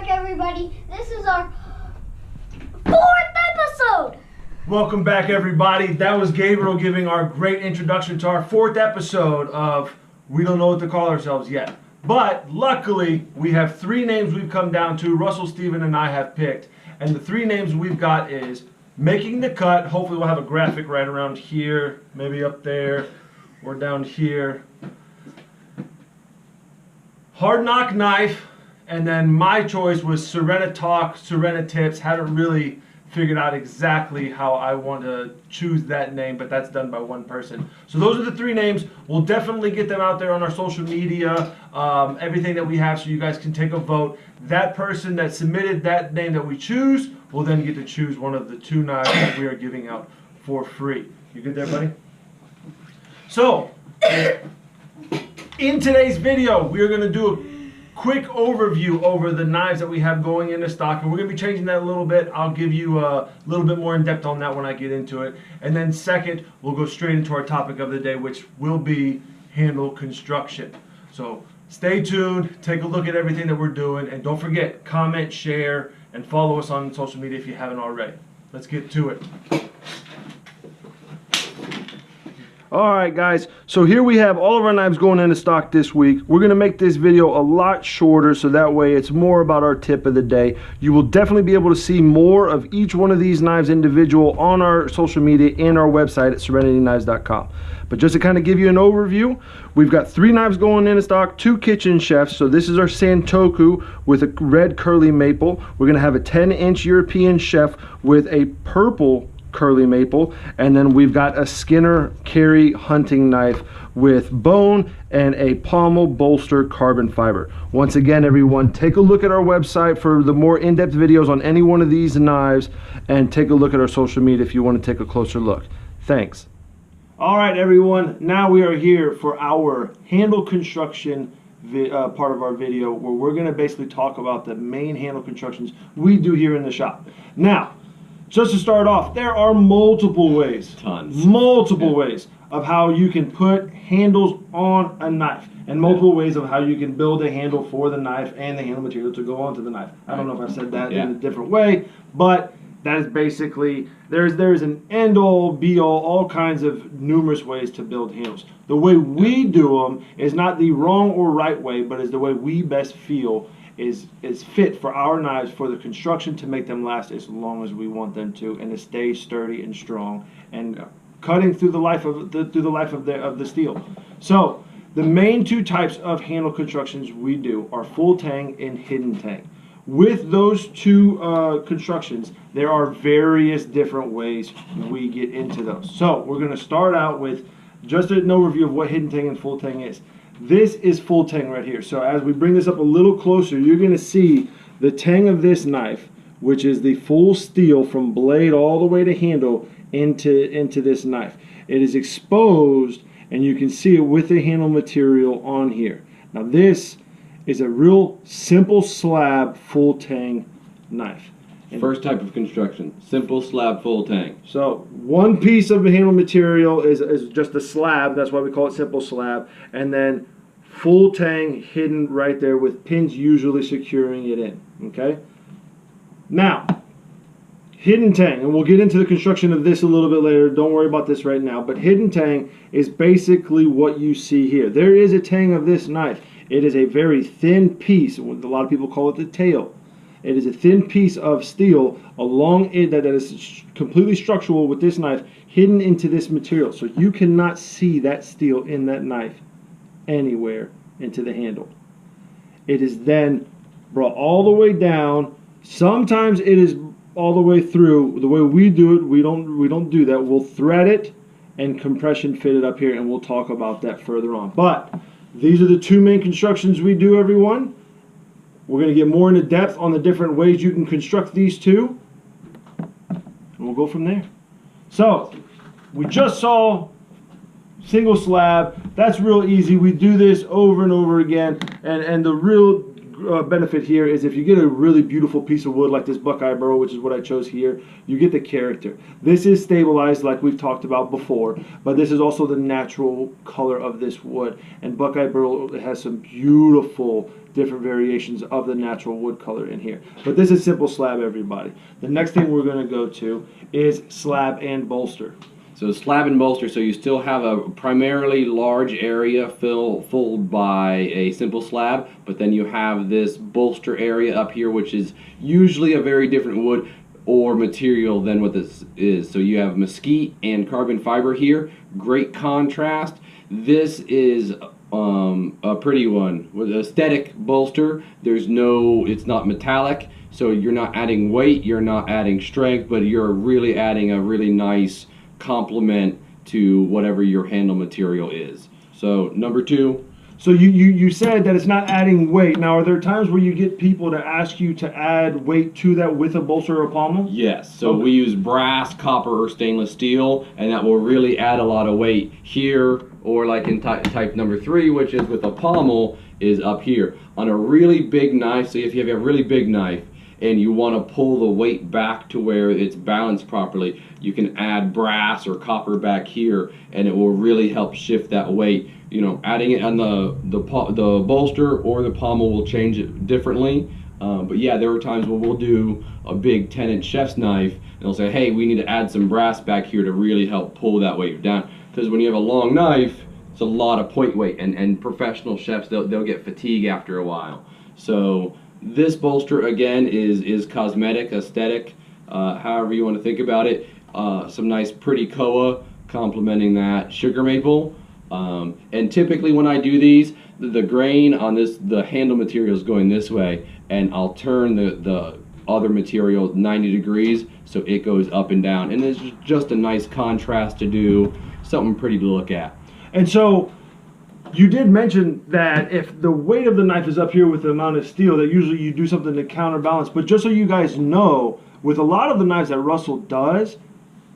back, everybody. This is our 4th episode. Welcome back, everybody. That was Gabriel giving our great introduction to our 4th episode of We Don't Know What to Call Ourselves Yet. But luckily, we have 3 names we've come down to. Russell, Steven, and I have picked. And the 3 names we've got is Making the Cut. Hopefully we'll have a graphic right around here, maybe up there, or down here. Hard Knock Knife. And then my choice was Serenity Talk, Serenity Tips. Haven't really figured out exactly how I want to choose that name, but that's done by one person. So those are the 3 names. We'll definitely get them out there on our social media, everything that we have, so you guys can take a vote. That person that submitted that name that we choose will then get to choose one of the 2 knives that we are giving out for free. You good there, buddy? So, in today's video, we are going to do a quick overview over the knives that we have going into stock, and we're going to be changing that a little bit. I'll give you a little bit more in depth on that when I get into it. And then second, we'll go straight into our topic of the day, which will be handle construction. So stay tuned, take a look at everything that we're doing, and don't forget, comment, share, and follow us on social media if you haven't already. Let's get to it. Alright guys, so here we have all of our knives going into stock this week. We're going to make this video a lot shorter so that way it's more about our tip of the day. You will definitely be able to see more of each one of these knives individual on our social media and our website at serenityknives.com. But just to kind of give you an overview, we've got 3 knives going into stock, 2 kitchen chefs. So this is our Santoku with a red curly maple. We're going to have a 10-inch European chef with a purple curly maple, and then we've got a Skinner Carry hunting knife with bone and a pommel bolster carbon fiber. Once again, everyone, take a look at our website for the more in-depth videos on any one of these knives, and take a look at our social media if you want to take a closer look. Thanks. All right, everyone, now we are here for our handle construction part of our video, where we're going to basically talk about the main handle constructions we do here in the shop. Now, just to start off, there are multiple ways, multiple ways of how you can put handles on a knife, and multiple ways of how you can build a handle for the knife and the handle material to go onto the knife. I don't know if I said that in a different way, but that is basically, there's an end-all, be-all kinds of numerous ways to build handles. The way we do them is not the wrong or right way, but is the way we best feel is fit for our knives, for the construction, to make them last as long as we want them to, and to stay sturdy and strong and cutting through the life of the steel. So the main 2 types of handle constructions we do are full tang and hidden tang. With those 2 constructions, there are various different ways we get into those. So we're going to start out with just an overview of what hidden tang and full tang is. This is full tang right here. So as we bring this up a little closer, you're going to see the tang of this knife, which is the full steel from blade all the way to handle into this knife. It is exposed, and you can see it with the handle material on here. Now this is a real simple slab full tang knife. First type of construction, simple slab full tang. So one piece of the handle material is just a slab. That's why we call it simple slab. And then full tang hidden right there with pins usually securing it in. Okay. Now, hidden tang, and we'll get into the construction of this a little bit later. Don't worry about this right now. But hidden tang is basically what you see here. There is a tang of this knife. It is a very thin piece. A lot of people call it the tail. It is a thin piece of steel along it that is completely structural with this knife, hidden into this material. So you cannot see that steel in that knife anywhere into the handle. It is then brought all the way down. Sometimes it is all the way through. The way we do it, we don't do that. We'll thread it and compression fit it up here, and we'll talk about that further on. But these are the 2 main constructions we do, everyone. We're going to get more into depth on the different ways you can construct these 2, and we'll go from there. So, we just saw single slab. That's real easy. We do this over and over again, and the real benefit here is if you get a really beautiful piece of wood like this Buckeye Burl, which is what I chose here, you get the character. This is stabilized like we've talked about before, but this is also the natural color of this wood. And Buckeye Burl has some beautiful different variations of the natural wood color in here. But this is simple slab, everybody. The next thing we're going to go to is slab and bolster. So slab and bolster, so you still have a primarily large area filled by a simple slab, but then you have this bolster area up here, which is usually a very different wood or material than what this is. So you have mesquite and carbon fiber here, great contrast. This is a pretty one with aesthetic bolster. It's not metallic, so you're not adding weight, you're not adding strength, but you're really adding a really nice complement to whatever your handle material is. So number 2. So you said that it's not adding weight. Now, are there times where you get people to ask you to add weight to that with a bolster or a pommel? Yes. So we use brass, copper, or stainless steel, and that will really add a lot of weight here, or like in type number 3, which is with a pommel, is up here. On a really big knife, so if you have a really big knife, and you want to pull the weight back to where it's balanced properly, you can add brass or copper back here, and it will really help shift that weight. You know, adding it on the bolster or the pommel will change it differently. But yeah, there are times when we'll do a big 10-inch chef's knife, and they'll say, hey, we need to add some brass back here to really help pull that weight down. Because when you have a long knife, it's a lot of point weight, and professional chefs, they'll get fatigue after a while. So this bolster, again, is cosmetic, aesthetic, however you want to think about it. Some nice pretty koa complementing that sugar maple. And typically when I do these, the grain on the handle material is going this way, and I'll turn the other material 90 degrees so it goes up and down. And it's just a nice contrast to do, something pretty to look at. And so you did mention that if the weight of the knife is up here with the amount of steel, that usually you do something to counterbalance. But just so you guys know, with a lot of the knives that Russell does,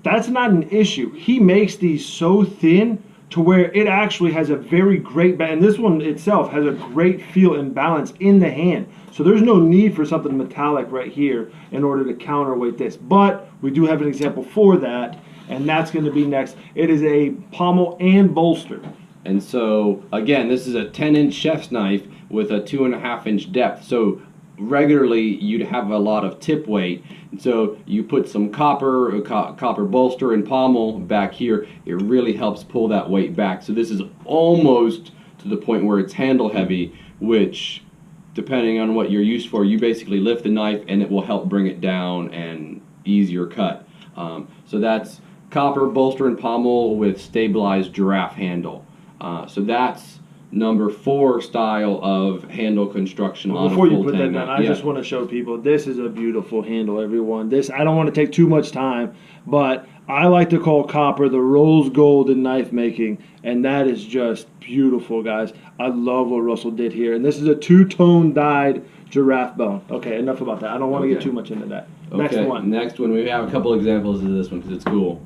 that's not an issue. He makes these so thin to where it actually has a very great, and this one itself has a great feel and balance in the hand. So there's no need for something metallic right here in order to counterweight this. But we do have an example for that, and that's going to be next. It is a pommel and bolster. And so, again, this is a 10-inch chef's knife with a 2.5-inch depth. So regularly, you'd have a lot of tip weight. And so you put some copper bolster and pommel back here. It really helps pull that weight back. So this is almost to the point where it's handle heavy, which, depending on what you're used for, you basically lift the knife and it will help bring it down and ease your cut. So that's copper, bolster, and pommel with stabilized giraffe handle. So that's number 4 style of handle construction on a full Before you put that tang down, knife. I just want to show people this is a beautiful handle, everyone. This, I don't want to take too much time, but I like to call copper the rose gold in knife making, and that is just beautiful, guys. I love what Russell did here, and this is a 2-tone dyed giraffe bone. Okay, enough about that. I don't want to get too much into that. Okay, next one, we have a couple examples of this one because it's cool.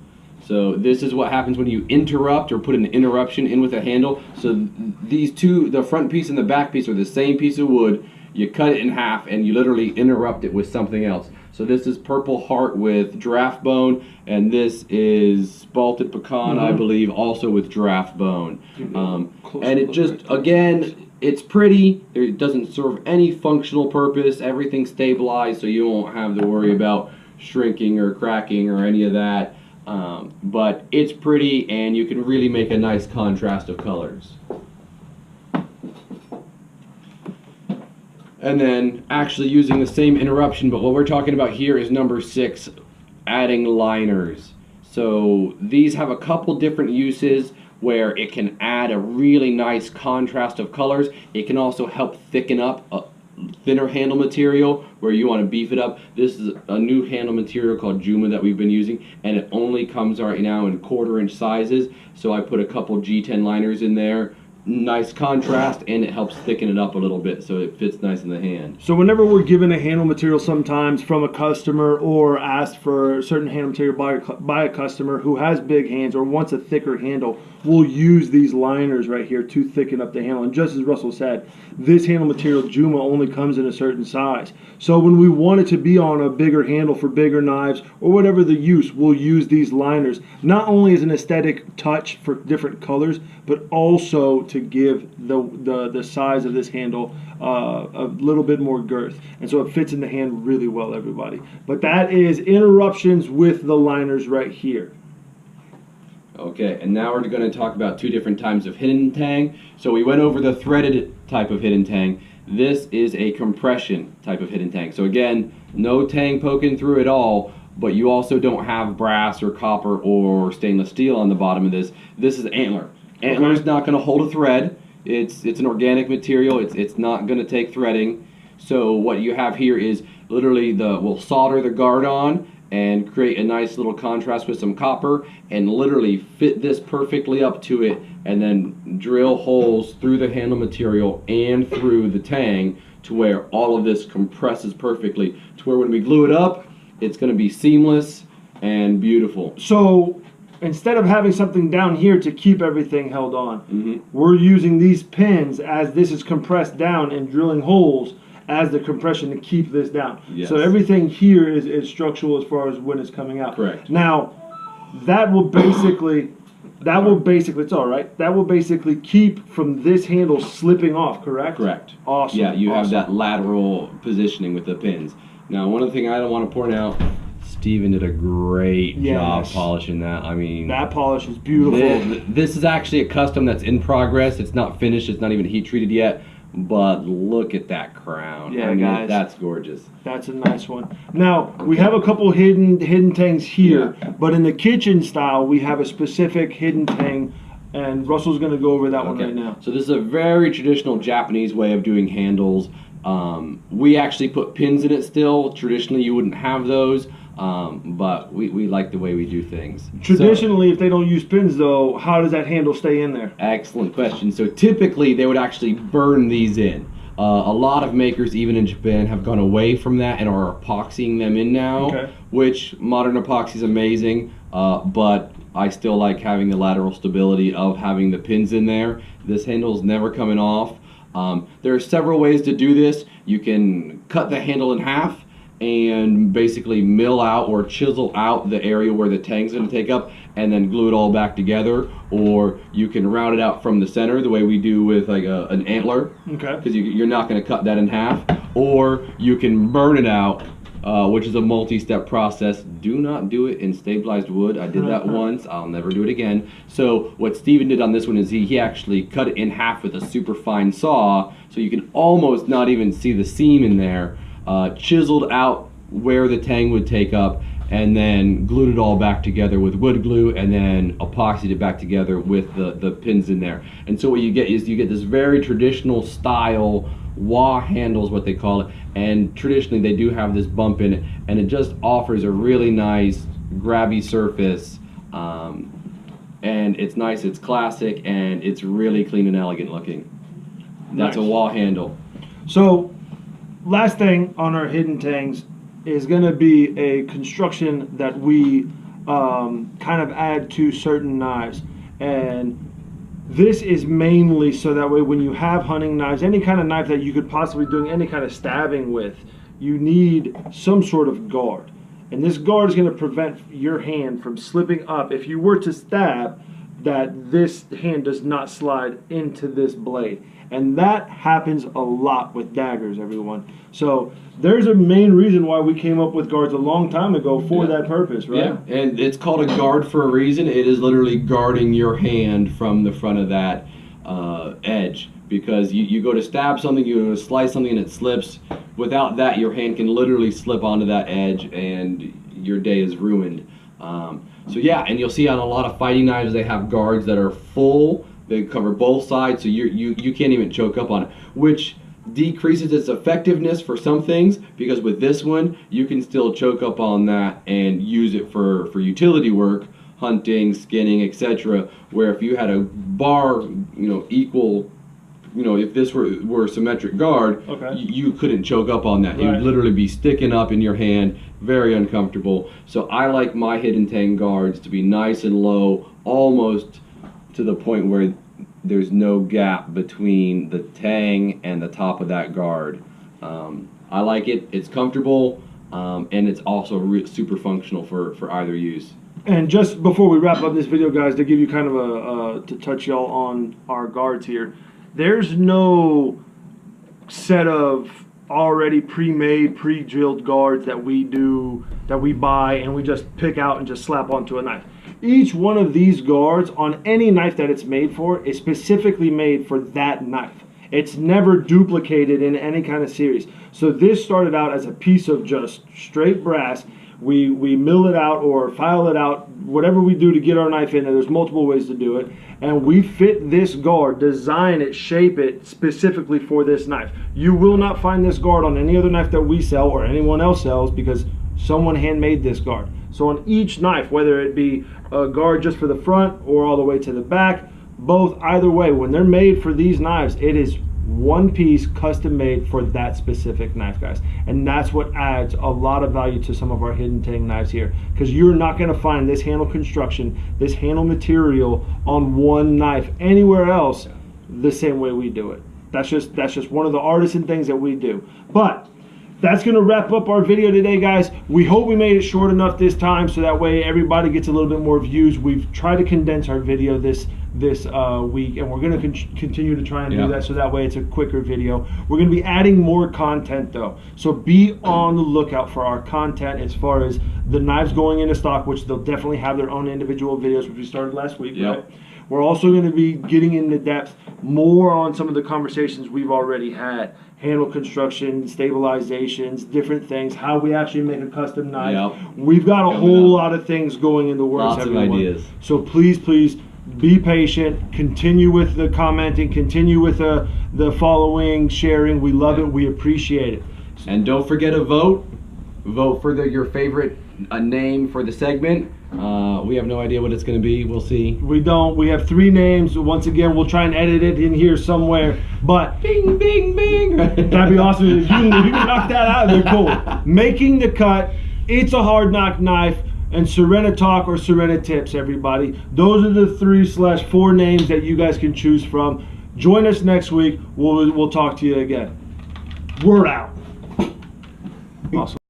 So this is what happens when you interrupt or put an interruption in with a handle. So these two, the front piece and the back piece, are the same piece of wood. You cut it in half and you literally interrupt it with something else. So this is purple heart with giraffe bone, and this is spalted pecan, I believe, also with giraffe bone. And it just, again, it's pretty. It doesn't serve any functional purpose. Everything's stabilized, so you won't have to worry about shrinking or cracking or any of that. But it's pretty, and you can really make a nice contrast of colors. And then actually using the same interruption, but what we're talking about here is number 6, adding liners. So these have a couple different uses where it can add a really nice contrast of colors. It can also help thicken up a thinner handle material where you want to beef it up. This is a new handle material called Juma that we've been using, and it only comes right now in 1/4-inch sizes. So I put a couple G10 liners in there. nice contrast, and it helps thicken it up a little bit so it fits nice in the hand. So whenever we're given a handle material sometimes from a customer or asked for certain handle material by a customer who has big hands or wants a thicker handle, we'll use these liners right here to thicken up the handle. And just as Russell said, this handle material, Juma, only comes in a certain size. So when we want it to be on a bigger handle for bigger knives or whatever the use, we'll use these liners, not only as an aesthetic touch for different colors, but also to give the size of this handle a little bit more girth. And so it fits in the hand really well, everybody. But that is interruptions with the liners right here. Okay, and now we're going to talk about two different types of hidden tang. So we went over the threaded type of hidden tang. This is a compression type of hidden tang. So again, no tang poking through at all, but you also don't have brass or copper or stainless steel on the bottom of this. This is antler. Antler is not going to hold a thread. It's an organic material. It's not going to take threading. So what you have here is literally we'll solder the guard on and create a nice little contrast with some copper and literally fit this perfectly up to it, and then drill holes through the handle material and through the tang to where all of this compresses perfectly to where when we glue it up, it's going to be seamless and beautiful. So instead of having something down here to keep everything held on, we're using these pins as this is compressed down and drilling holes as the compression to keep this down. Yes. So everything here is structural as far as when it's coming out. Correct. Now, that will basically, it's all right. That will basically keep from this handle slipping off, correct? Correct. Awesome. Yeah, you awesome. have that lateral positioning with the pins. Now, one other thing I don't want to point out, Steven did a great job polishing that. I mean, that polish is beautiful. This is actually a custom that's in progress. It's not finished. It's not even heat treated yet. But look at that crown. Yeah, I mean, guys. That's gorgeous. That's a nice one. Now, we have a couple hidden tangs here, but in the kitchen style, we have a specific hidden tang, and Russell's going to go over that one right now. So this is a very traditional Japanese way of doing handles. We actually put pins in it still. Traditionally, you wouldn't have those. But we like the way we do things. Traditionally, if they don't use pins, though, how does that handle stay in there? Excellent question. So typically, they would actually burn these in. A lot of makers, even in Japan, have gone away from that and are epoxying them in now, which modern epoxy is amazing, but I still like having the lateral stability of having the pins in there. This handle's never coming off. There are several ways to do this. You can cut the handle in half and basically mill out or chisel out the area where the tang's going to take up and then glue it all back together, or you can round it out from the center the way we do with like an antler, because you're not going to cut that in half, or you can burn it out, which is a multi-step process. Do not do it in stabilized wood. I did that once. I'll never do it again. So what Steven did on this one is he actually cut it in half with a super fine saw, so you can almost not even see the seam in there. Chiseled out where the tang would take up, and then glued it all back together with wood glue, and then epoxied it back together with the pins in there. And so what you get is you get this very traditional style wah handle is what they call it, and traditionally they do have this bump in it, and it just offers a really nice grabby surface, and it's nice, it's classic, and it's really clean and elegant looking. That's a wah handle. So last thing on our hidden tangs is going to be a construction that we kind of add to certain knives, and this is mainly so that way when you have hunting knives, any kind of knife that you could possibly do any kind of stabbing with, you need some sort of guard, and this guard is going to prevent your hand from slipping up if you were to stab, that this hand does not slide into this blade. And that happens a lot with daggers, everyone. So there's a main reason why we came up with guards a long time ago for that purpose, right? Yeah, and it's called a guard for a reason. It is literally guarding your hand from the front of that edge. Because you go to stab something, you go to slice something, and it slips. Without that, your hand can literally slip onto that edge, and your day is ruined. So yeah, and you'll see on a lot of fighting knives, they have guards that are full. They cover both sides, so you can't even choke up on it, which decreases its effectiveness for some things, because with this one, you can still choke up on that and use it for utility work, hunting, skinning, etc. Where if you had a bar, equal, if this were a symmetric guard, Okay. you couldn't choke up on that. It would Right. literally be sticking up in your hand, very uncomfortable. So I like my hidden tang guards to be nice and low, almost to the point where there's no gap between the tang and the top of that guard. I like it. It's comfortable, and it's also super functional for either use. And just before we wrap up this video, guys, to give you kind of to touch y'all on our guards here, there's no set of already pre-made, pre-drilled guards that we buy and we just pick out and just slap onto a knife. Each one of these guards on any knife that it's made for is specifically made for that knife. It's never duplicated in any kind of series. So this started out as a piece of just straight brass. We mill it out or file it out, whatever we do to get our knife in there. There's multiple ways to do it. And we fit this guard, design it, shape it specifically for this knife. You will not find this guard on any other knife that we sell or anyone else sells because someone handmade this guard. So on each knife, whether it be a guard just for the front or all the way to the back, both, either way, when they're made for these knives, it is one piece custom made for that specific knife, guys. And that's what adds a lot of value to some of our hidden tang knives here, because you're not going to find this handle construction, this handle material on one knife anywhere else the same way we do it. That's just one of the artisan things that we do. But that's going to wrap up our video today, guys. We hope we made it short enough this time so that way everybody gets a little bit more views. We've tried to condense our video this week, and we're going to continue to try and do that so that way it's a quicker video. We're going to be adding more content though, so be on the lookout for our content as far as the knives going into stock, which they'll definitely have their own individual videos, which we started last week. Right? We're also going to be getting into depth more on some of the conversations we've already had. Handle construction, stabilizations, different things, how we actually make a custom knife. We've got a whole lot of things going in the works. Lots of ideas. So please be patient, continue with the commenting, continue with the following, sharing. We love it, we appreciate it. And don't forget to vote for your favorite name for the segment. We have no idea what it's going to be. We'll see. We don't. We have 3 names. Once again, we'll try and edit it in here somewhere. But bing, bing, bing. That'd be awesome. If you can knock that out, they're cool. Making the Cut, It's a Hard Knock Knife, and Serenitalk or Serenitips, everybody. Those are the 3/4 names that you guys can choose from. Join us next week. We'll talk to you again. We're out. Awesome.